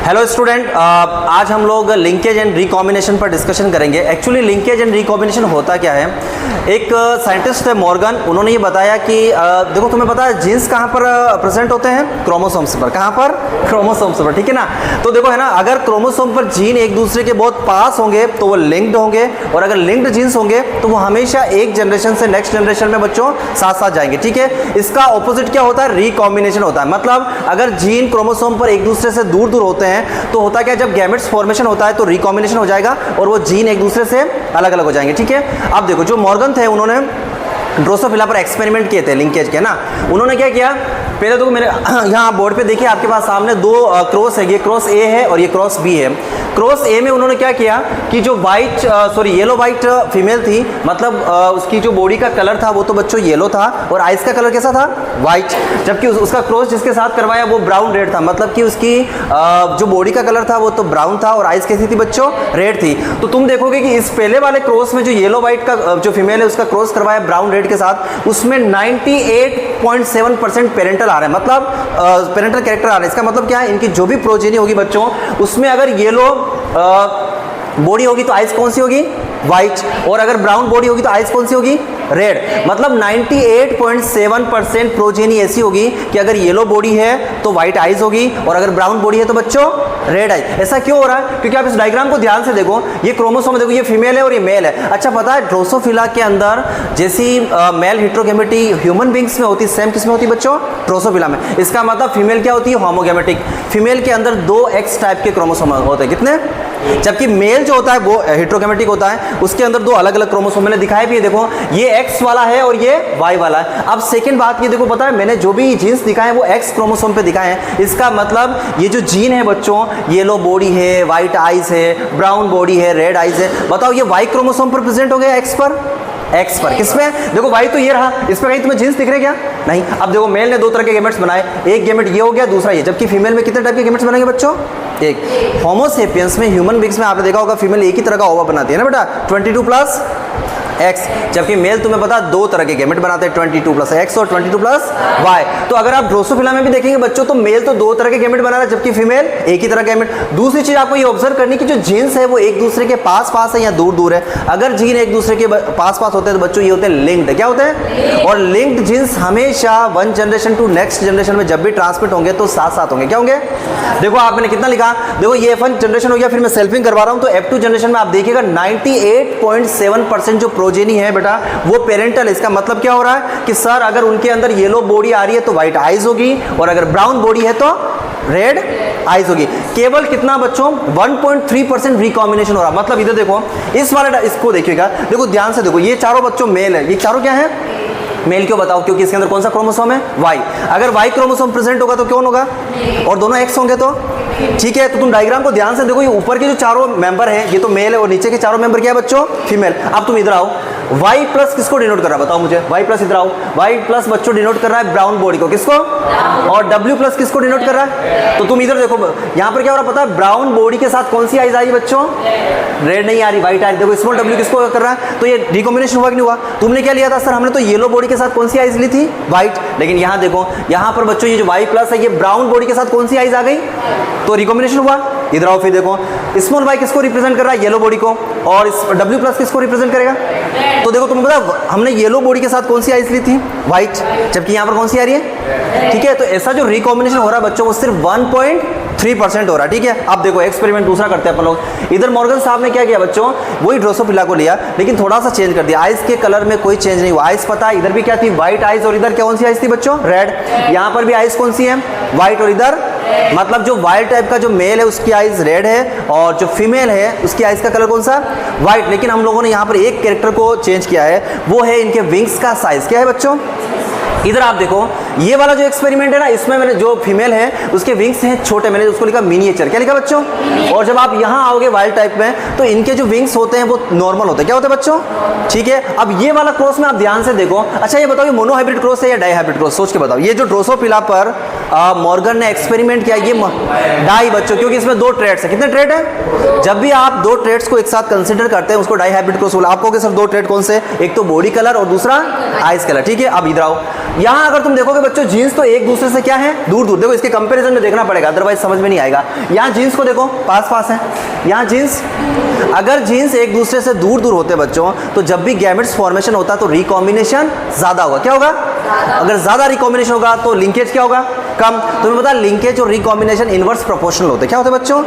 Hello student, आज हम लोग लिंकेज एंड रिकॉम्बिनेशन पर डिस्कशन करेंगे। एक्चुअली लिंकेज एंड रिकॉम्बिनेशन होता क्या है, एक साइंटिस्ट है मॉर्गन, उन्होंने ये बताया कि देखो तुम्हें पता है जीन्स कहाँ पर प्रेजेंट होते हैं, क्रोमोसोम्स पर। कहाँ पर? क्रोमोसोम्स पर, ठीक है ना। तो देखो है ना, अगर क्रोमोसोम पर जीन एक दूसरे के बहुत पास होंगे तो वो लिंक्ड होंगे, और अगर लिंक्ड जीन्स होंगे तो वो हमेशा एक जनरेशन से नेक्स्ट जनरेशन में बच्चों साथ साथ जाएंगे, ठीक है। इसका ऑपोजिट क्या होता है? रिकॉम्बिनेशन होता है। मतलब अगर जीन क्रोमोसोम पर एक दूसरे से दूर दूर होते हैं तो होता क्या, जब गैमेट्स फॉर्मेशन होता है तो रिकॉम्बिनेशन हो जाएगा और वो जीन एक दूसरे से अलग अलग हो जाएंगे, ठीक है। अब देखो, जो मॉर्गन थे उन्होंने ड्रोसोफिला पर एक्सपेरिमेंट किए थे लिंकेज के ना। उन्होंने क्या किया, पहले तो मेरे यहाँ बोर्ड पे देखिए आपके पास सामने दो क्रॉस है, ये क्रॉस ए है और ये क्रॉस बी है। क्रॉस ए में उन्होंने क्या किया कि जो येलो वाइट फीमेल थी, मतलब उसकी जो बॉडी का कलर था वो तो बच्चों येलो था और आइज का कलर कैसा था? वाइट। जबकि उसका क्रॉस जिसके साथ करवाया वो ब्राउन रेड था, मतलब कि उसकी जो बॉडी का कलर था वो तो ब्राउन था और आइज कैसी थी बच्चों? रेड थी। तो तुम देखोगे कि इस पहले वाले क्रॉस में जो येलो वाइट का जो फीमेल है उसका क्रॉस करवाया ब्राउन रेड के साथ, उसमें 98.7% पेरेंटल आ रहे हैं, मतलब पेरेंटल कैरेक्टर आ रहे हैं। इसका मतलब क्या है, इनकी जो भी प्रोजेनी होगी बच्चों, उसमें अगर येलो बॉडी होगी तो आइज कौन सी होगी? वाइट। और अगर ब्राउन बॉडी होगी तो आइज कौन सी होगी? रेड। मतलब 98.7% प्रोजेनी ऐसी होगी कि अगर येलो बॉडी है तो वाइट आइज होगी और अगर ब्राउन बॉडी है तो बच्चों रेड आइज। ऐसा क्यों हो रहा है? क्योंकि आप इस डायग्राम को ध्यान से देखो, ये क्रोमोसोम देखो, ये फीमेल है और ये मेल है। अच्छा, पता है ड्रोसोफिला के अंदर जैसी मेल हेटेरोगैमेटी ह्यूमन बींग्स में होती, सेम किसमें होती बच्चों? ड्रोसोफिला में। इसका मतलब फीमेल क्या होती है? होमोगैमेटिक। फीमेल के अंदर 2 X टाइप के क्रोमोसोम होते हैं। कितने? जबकि मेल जो होता है वो हेटेरोगैमेटिक होता है, उसके अंदर 2 अलग अलग क्रोमोसोम मैंने दिखाए भी है। देखो, ये X वाला है और ये Y वाला है। अब सेकंड बात ये देखो, पता है मैंने जो भी जीन्स दिखाए हैं वो X क्रोमोसोम पे दिखाए हैं। इसका मतलब ये जो जीन है बच्चों, येलो बॉडी है, वाइट आइज है, ब्राउन बॉडी है, रेड आइज है। बताओ ये Y क्रोमोसोम पर प्रेजेंट हो गया X पर? X पर। किसमें? देखो Y तो ये रहा, इस पर कहीं तुम्हें जीन्स दिख रहे क्या? नहीं। अब देखो, मेल ने 2 तरह के गैमेट्स बनाए, एक गैमेट ये हो गया, दूसरा ये। जबकि फीमेल में कितने टाइप के गैमेट्स बनेंगे बच्चों? एक। होमो सेपियंस में, ह्यूमन बींग्स में आपने देखा होगा फीमेल एक ही तरह का ओवा बनाती है ना बेटा, 22+ X। जबकि मेल तुम्हें पता 2 तरह के गैमेट बनाते हैं, 22+ X और 22+ Y। तो अगर आप ड्रोसोफिला में भी देखेंगे बच्चों तो मेल तो 2 तरह के गैमेट बना रहा है, जबकि फीमेल एक ही तरह का गैमेट। दूसरी चीज आपको ये ऑब्जर्व करनी कि जो जीन्स है वो एक दूसरे के पास पास है या दूर दूर है। अगर जीन एक दूसरे के पास पास होते हैं तो बच्चों ये होते हैं लिंक्ड। क्या होते हैं? और लिंक्ड जीन्स हमेशा 1 जनरेशन टू नेक्स्ट जनरेशन में जब भी ट्रांसमिट होंगे तो साथ साथ होंगे। क्या होंगे? देखो आप मैंने कितना लिखा, देखो ये F1 जनरेशन हो गया, फिर मैं सेल्फिंग करवा रहा हूं तो F2 जनरेशन में आप देखिएगा 98.7% जो प्रोजेनी है बेटा वो पेरेंटल। इसका मतलब क्या हो रहा है कि सर अगर उनके अंदर येलो बॉडी आ रही है तो व्हाइट आइज होगी और अगर ब्राउन बॉडी है तो रेड आइज होगी। केवल कितना बच्चों? 1.3% रिकॉम्बिनेशन हो रहा। मतलब इधर देखो, इस वाले इसको देखिएगा, देखो ध्यान से देखो, ये चारों बच्चों मेल है, ये चारों क्या है? मेल। क्यों बताओ? क्योंकि इसके अंदर कौन सा क्रोमोसोम है? Y। अगर Y क्रोमोसोम प्रेजेंट होगा तो कौन होगा? और दोनों X होंगे तो ठीक है। तो तुम डायग्राम को ध्यान से देखो, ये ऊपर के जो चारों मेंबर हैं ये तो मेल है और नीचे के चारों मेंबर क्या है बच्चों? फीमेल। अब तुम इधर आओ, Y+ किसको डिनोट कर रहा है बताओ मुझे? Y+ इधर आओ, Y+ बच्चों डिनोट कर रहा है ब्राउन बॉडी को। किसको? और W+ किसको डिनोट कर रहा है? तो तुम इधर देखो, यहाँ पर क्या हो रहा है पता है? ब्राउन बॉडी के साथ कौन सी आइज आई बच्चों? रेड नहीं आ रही, व्हाइट आ रही। देखो स्मॉल W किसको कर रहा है? तो ये रिकॉम्बिनेशन हुआ कि नहीं हुआ? तुमने क्या लिया था सर? हमने तो येलो बॉडी के साथ कौन सी आइज ली थी? व्हाइट। लेकिन यहाँ देखो, यहाँ पर बच्चों ये जो Y+ है ये ब्राउन बॉडी के साथ कौन सी आइज आ गई? तो रिकॉम्बिनेशन हुआ। इधर आओ, फिर देखो स्मॉल y किसको रिप्रेजेंट कर रहा है? येलो बॉडी को। और इस W+ किसको रिप्रेजेंट करेगा? तो देखो तुम्हें पता हमने येलो बॉडी के साथ कौन सी आइज ली थी? व्हाइट। जबकि यहाँ पर कौन सी आ रही है? ठीक है। तो ऐसा जो रिकॉम्बिनेशन हो रहा है बच्चों वो सिर्फ 1.3% हो रहा है, ठीक है। अब देखो एक्सपेरिमेंट दूसरा करते हैं अपन लोग। इधर मॉर्गन साहब ने क्या किया बच्चों? वही ड्रोसोफिला को लिया लेकिन थोड़ा सा चेंज कर दिया। आइज के कलर में कोई चेंज नहीं हुआ। आइज पता है इधर भी क्या थी? White eyes. और इधर कौन सी आइज थी बच्चों? रेड। यहाँ पर भी आइज कौन सी है? व्हाइट। और इधर मतलब जो वाइल्ड टाइप का जो मेल है उसकी आइज रेड है और जो फीमेल है उसकी आइज का कलर कौन सा? व्हाइट। लेकिन हम लोगों ने यहाँ पर एक कैरेक्टर को चेंज किया है, वो है इनके विंग्स का साइज। क्या है बच्चों? इधर आप देखो, ये वाला जो एक्सपेरिमेंट है ना, इसमें मैंने जो फीमेल है उसके विंग्स हैं छोटे, मैंने उसको लिखा मिनिएचर। क्या लिखा बच्चों? और जब आप यहाँ आओगे वाइल्ड टाइप में तो इनके जो विंग्स होते हैं वो नॉर्मल होते हैं। क्या होते हैं बच्चों? ठीक है। अब ये वाला क्रॉस में आप ध्यान से देखो। अच्छा ये बताओ, ये मोनोहाइब्रिड क्रॉस है या डाइहाइब्रिड क्रॉस? सोच के बताओ। ये जो ड्रोसोफिला पर मॉर्गन ने एक्सपेरिमेंट किया ये डाई बच्चों, क्योंकि इसमें 2 ट्रेड्स है। कितने ट्रेड है? जब भी आप 2 ट्रेड्स को एक साथ कंसिडर करते हैं उसको डाइहाइब्रिड क्रॉस बोला। आपको सिर्फ 2 ट्रेड कौन से? एक तो बॉडी कलर और दूसरा आइज कलर, ठीक है। अब इधर आओ, यहाँ अगर तुम देखोगे बच्चों जीन्स तो एक दूसरे से क्या है, दूर दूर। देखो इसके कंपैरिजन में देखना पड़ेगा, अदरवाइज समझ में नहीं आएगा। यहाँ जीन्स को देखो पास पास है, यहाँ जीन्स, अगर जीन्स एक दूसरे से दूर दूर होते बच्चों तो जब भी गैमेट्स फॉर्मेशन होता तो रिकॉम्बिनेशन ज्यादा होगा। क्या होगा? अगर ज्यादा रिकॉम्बिनेशन होगा तो लिंकेज क्या होगा? कम। तुम्हें पता लिंकेज और रिकॉम्बिनेशन इनवर्स प्रोपोर्शनल होते हैं। क्या होते हैं बच्चों?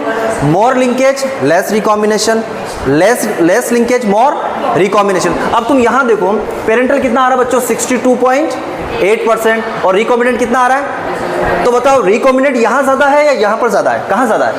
More linkage less recombination, less linkage more recombination. अब तुम यहाँ देखो पेरेंटल कितना आ रहा है बच्चों? 62.8% और रिकॉम्बिनेंट कितना आ रहा है? तो बताओ रिकॉम्बिनेंट यहाँ ज्यादा है या यहाँ पर ज्यादा है? कहाँ ज्यादा है?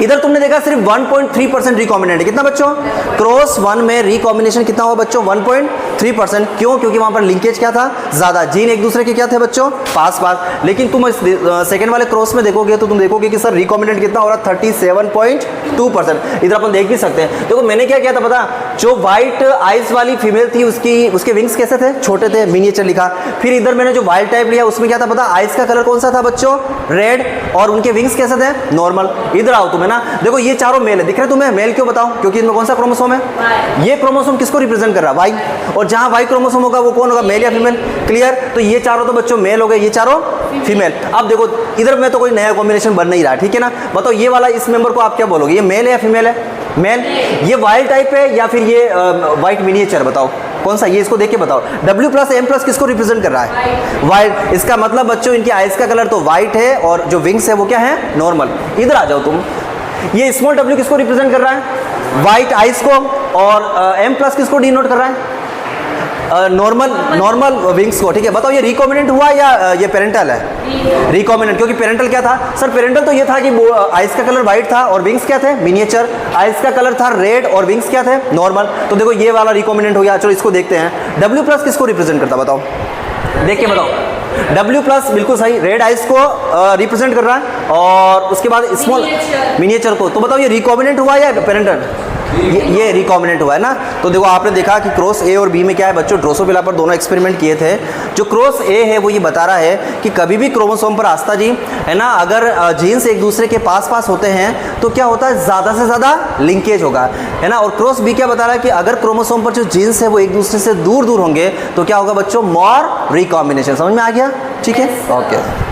इधर तुमने देखा सिर्फ 1.3% रिकॉम्बिनेंट है। कितना बच्चों? क्रॉस 1 में रिकॉम्बिनेशन कितना हुआ बच्चों? 1.3%। क्यों? क्योंकि वहां पर लिंकेज क्या था? ज्यादा। जीन एक दूसरे के क्या थे बच्चों? पास पास। लेकिन तुम सेकंड वाले क्रॉस में देखोगे तो तुम देखोगे कि सर रिकॉम्बिनेंट कितना हो रहा है? 37.2%। इधर अपन देख भी सकते हैं। देखो मैंने क्या किया था पता? जो व्हाइट आइज वाली फीमेल थी उसके विंग्स कैसे थे? छोटे थे, मिनिएचर लिखा। फिर इधर मैंने जो वाइल्ड टाइप लिया उसमें क्या था पता? आइज का कलर कौन सा था बच्चों? रेड, और उनके विंग्स कैसे थे? नॉर्मल। इधर आओ तुम्हें ना, देखो ये चारों मेल है, दिख रहे तुम्हें? मेल क्यों बताओ? क्योंकि इनमें कौन सा क्रोमोसोम है? ये क्रोमोसोम किसको रिप्रेजेंट कर रहा है? वाई। और जहां वाई क्रोमोसोम होगा वो कौन होगा? मेल या फीमेल? क्लियर? तो ये चारों तो बच्चों मेल हो गए, ये चारों फीमेल। अब देखो इधर में तो कोई नया कॉम्बिनेशन बन नहीं रहा, ठीक है ना? बताओ ये वाला इस मेंबर को आप क्या बोलोगे? ये मेल है या फीमेल है? मेल। ये वाइल्ड टाइप है या फिर ये व्हाइट मिनिएचर? बताओ कौन सा? ये इसको देख के बताओ। W प्लस M प्लस किसको रिप्रेजेंट कर रहा है? व्हाइट। इसका मतलब बच्चों इनकी आइज का कलर तो व्हाइट है और जो विंग्स है वो क्या है? नॉर्मल। इधर आ जाओ तुम, ये स्मॉल w किसको रिप्रेजेंट कर रहा है? व्हाइट आइज को। और M प्लस किसको डिनोट कर रहा है? नॉर्मल विंग्स को। ठीक है, बताओ ये रिकॉम्बिनेंट हुआ या ये पेरेंटल है? रिकॉम्बिनेंट। क्योंकि पेरेंटल क्या था सर? पेरेंटल तो ये था कि आइज का कलर व्हाइट था और विंग्स क्या थे? मिनिएचर। आइज का कलर था रेड और विंग्स क्या थे? नॉर्मल। तो देखो ये वाला रिकॉम्बिनेंट हो गया। चलो इसको देखते हैं। W प्लस किसको रिप्रेजेंट करता बताओ? देख के बताओ। W प्लस बिल्कुल सही, रेड आइज को रिप्रेजेंट कर रहा है और उसके बाद स्मॉल मिनिएचर को। तो बताओ ये रिकॉम्बिनेंट हुआ या पेरेंटल? ये रिकॉम्बिनेंट हुआ है ना। तो देखो आपने देखा कि क्रॉस ए और बी में क्या है बच्चों? ड्रोसोफिला पर दोनों एक्सपेरिमेंट किए थे। जो क्रॉस ए है वो ये बता रहा है कि कभी भी क्रोमोसोम पर आस्था जी है ना, अगर जीन्स एक दूसरे के पास पास होते हैं तो क्या होता है? ज़्यादा से ज़्यादा लिंकेज होगा, है ना। और क्रॉस बी क्या बता रहा है कि अगर क्रोमोसोम पर जो जीन्स है वो एक दूसरे से दूर दूर होंगे तो क्या होगा बच्चों? मोर रिकॉम्बिनेशन। समझ में आ गया? ठीक है, ओके।